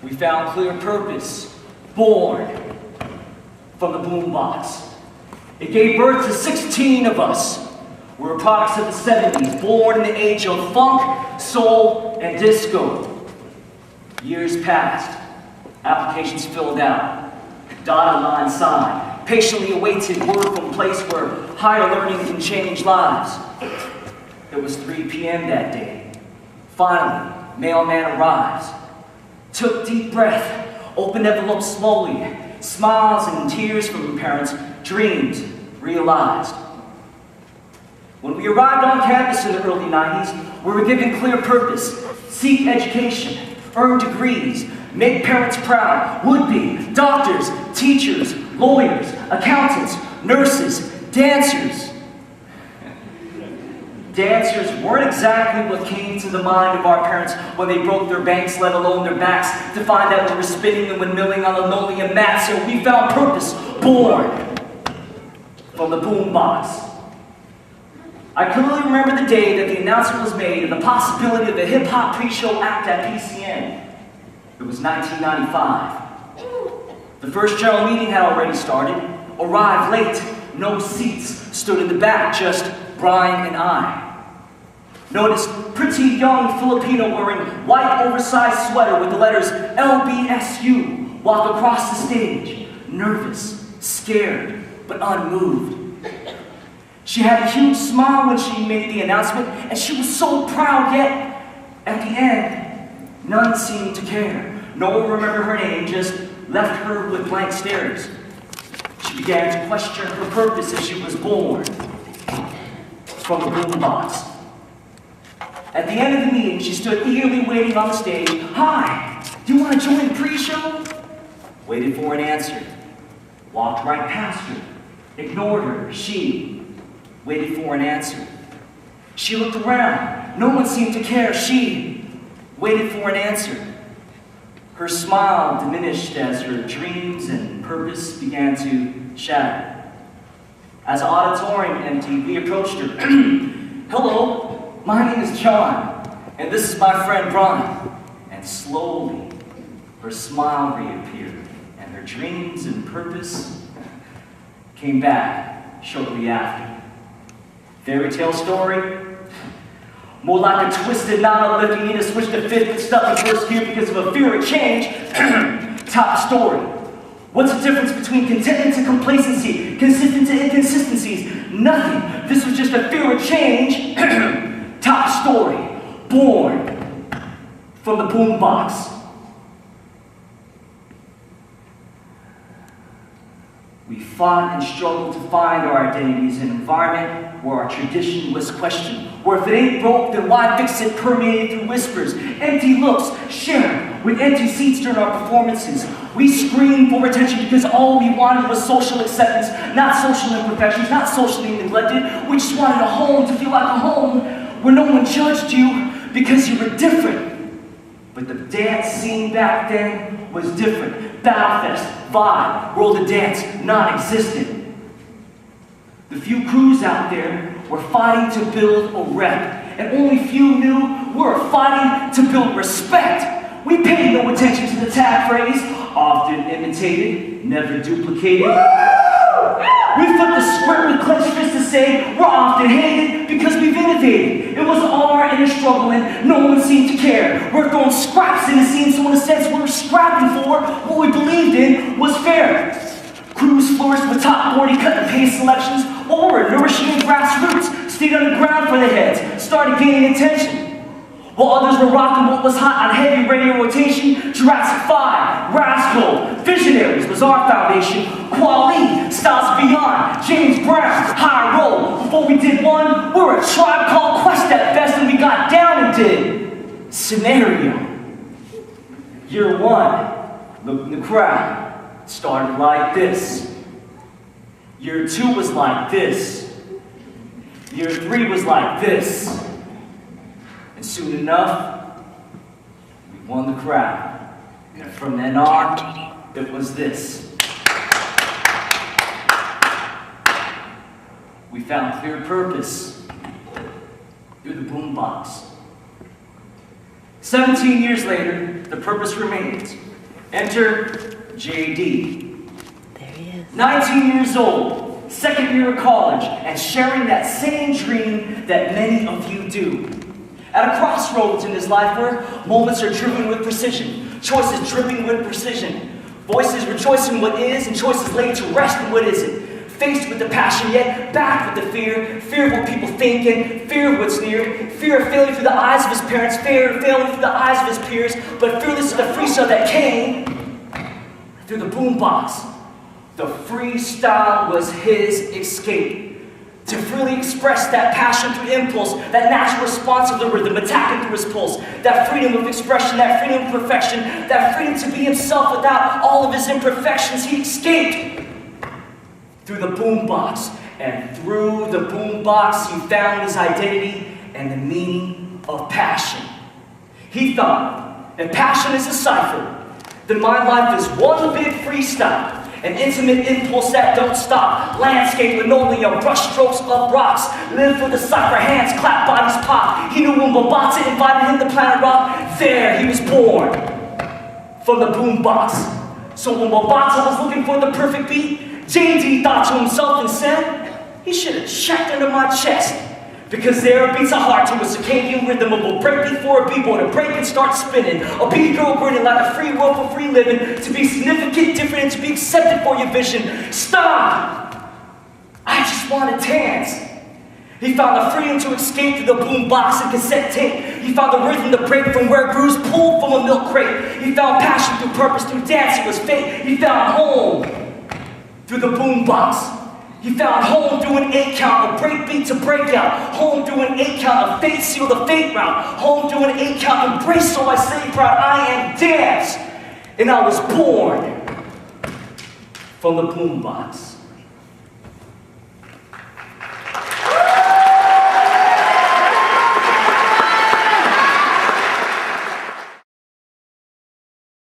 We found clear purpose, born from the boombox. It gave birth to 16 of us. We were products of the 70s, born in the age of funk, soul, and disco. Years passed, applications filled out, dotted line signed, patiently awaited word from a place where higher learning can change lives. It was 3 p.m. that day. Finally, mailman arrives. Took deep breath, opened envelope slowly, smiles and tears from parents, dreams realized. When we arrived on campus in the early 90s, we were given clear purpose, seek education, earn degrees, make parents proud, would-be doctors, teachers, lawyers, accountants, nurses, dancers. Dancers weren't exactly what came to the mind of our parents when they broke their banks, let alone their backs, to find out we were spinning and windmilling on linoleum mats. So we found purpose, born from the boombox. I clearly remember the day that the announcement was made of the possibility of a hip-hop pre-show act at PCN. It was 1995. The first general meeting had already started. Arrived late, no seats, stood in the back, just Brian and I. Noticed pretty young Filipino wearing white oversized sweater with the letters LBSU walk across the stage, nervous, scared, but unmoved. She had a huge smile when she made the announcement, and she was so proud, yet at the end, none seemed to care. No one remembered her name, just left her with blank stares. She began to question her purpose as she was born from the boombox. At the end of the meeting, she stood eagerly waiting on the stage. Hi, do you want to join the pre-show? Waited for an answer. Walked right past her. Ignored her. She waited for an answer. She looked around. No one seemed to care. She waited for an answer. Her smile diminished as her dreams and purpose began to shatter. As the auditorium emptied, we approached her. Hello, my name is John, and this is my friend Brian. And slowly, her smile reappeared, and her dreams and purpose came back shortly after. Fairy tale story? More like a twisted knot lift. You need to switch to fifth and stuck in first gear because of a fear of change. Top story. What's the difference between contentment and complacency? Consistent to inconsistencies? Nothing. This was just a fear of change. Top story. Born from the boombox. We fought and struggled to find our identities in an environment where our tradition was questioned. Where if it ain't broke, then why fix it? Permeated through whispers, empty looks, shared with empty seats during our performances. We screamed for attention because all we wanted was social acceptance, not social imperfections, not socially neglected. We just wanted a home to feel like a home where no one judged you because you were different. But the dance scene back then was different. Battlefest, vibe, world of dance, non-existent. The few crews out there were fighting to build a rep, and only few knew we were fighting to build respect. We paid no attention to the tag phrase, often imitated, never duplicated. We flipped the script with clenched fists to say we're often hated because we've innovated. It was our inner struggle and no one seemed to care. We're throwing scraps in the scene, so in a sense we were scrapping for what we believed in was fair. Crews flourished with top 40 cut and paste selections, while we were nourishing grassroots, stayed underground for the heads, started gaining attention. While others were rocking what was hot on heavy radio rotation, Jurassic 5, Rascal, Visionaries was our foundation. Quali, Styles Beyond, James Brown, High Roll. Before we did one, we were a Tribe Called Quest at best, and we got down and did Scenario. Year one, look in the crowd, started like this. Year two was like this. Year three was like this. And soon enough, we won the crowd. And from then on, it was this. We found clear purpose through the boombox. 17 years later, the purpose remains. Enter JD. There he is. 19 years old, second year of college, and sharing that same dream that many of you do. At a crossroads in his life where moments are driven with precision, choices driven with precision, voices rejoicing what is and choices laid to rest in what isn't. Faced with the passion, yet backed with the fear. Fear of what people think and fear of what's near. Fear of failing through the eyes of his parents, fear of failing through the eyes of his peers, but fearless of the freestyle that came through the boombox. The freestyle was his escape. To freely express that passion through impulse, that natural response of the rhythm, attacking through his pulse, that freedom of expression, that freedom of perfection, that freedom to be himself without all of his imperfections. He escaped through the boombox, and through the boombox he found his identity and the meaning of passion. He thought, if passion is a cipher, then my life is one big freestyle, an intimate impulse that don't stop, landscape, linoleum, brush strokes up rocks, live for the cipher, hands clap, bodies pop. He knew when Babata invited him to Planet Rock, there he was born, from the boombox. So when Babata was looking for the perfect beat, JD thought to himself and said, he should have checked under my chest, because there beats a heart to a circadian rhythm of a break before a b-boy to break and start spinning, a b-girl grinning like a free world for free living, to be significant, different, and to be accepted for your vision. Stop! I just want to dance. He found the freedom to escape through the boombox and cassette tape. He found the rhythm to break from where grooves pulled from a milk crate. He found passion through purpose, through dance, it was fate. He found home through the boombox. He found home through an 8 count, a break beat to break out. Home through an 8 count, a fate seal the fate round. Home through an 8 count, embrace, so I say proud, I am dance. And I was born from the boombox.